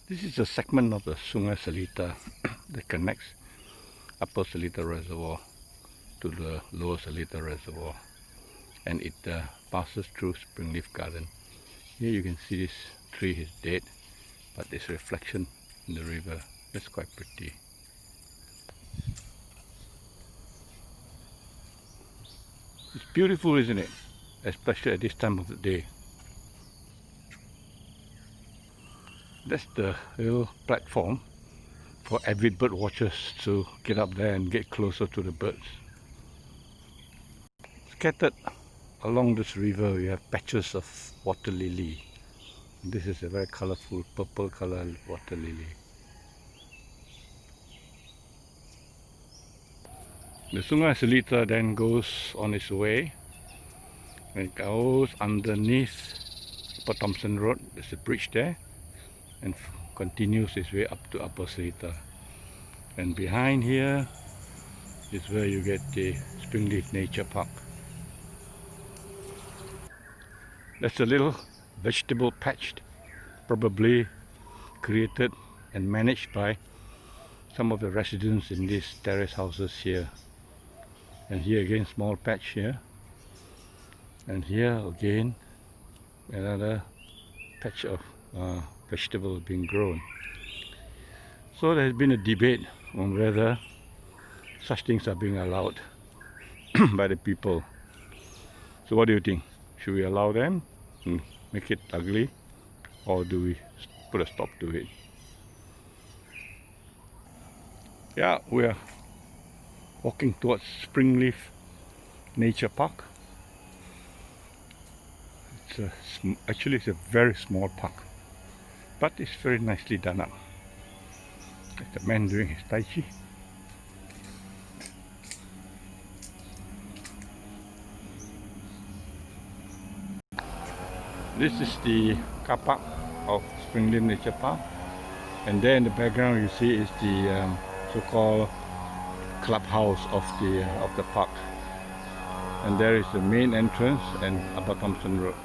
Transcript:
This is a segment of the Sungei Seletar that connects Upper Seletar Reservoir to the Lower Seletar Reservoir, and it passes through Springleaf Garden. Here you can see this tree is dead, but there's reflection in the river. That's quite pretty. It's beautiful, isn't it? Especially at this time of the day. That's the little platform for avid bird watchers to get up there and get closer to the birds. Scattered along this river, we have patches of water lily. This is a very colorful purple color water lily. The Sungei Seletar then goes on its way and goes underneath Upper Thompson Road. There's a bridge there, and continues its way up to Upper Seletar. And behind here is where you get the Springleaf Nature Park. That's a little vegetable patch, probably created and managed by some of the residents in these terrace houses here. And here again, small patch here, and here again another patch of vegetable being grown. So there's been a debate on whether such things are being allowed by the people. So what do you think? Should we allow them and make it ugly, or do we put a stop to it? Yeah, we are walking towards Springleaf Nature Park. Actually it's a very small park, but it's very nicely done up. There's a man doing his Tai Chi. This is the car park of Springleaf Nature Park, and there in the background you see is the so-called clubhouse of the park. And there is the main entrance and Upper Thompson Road.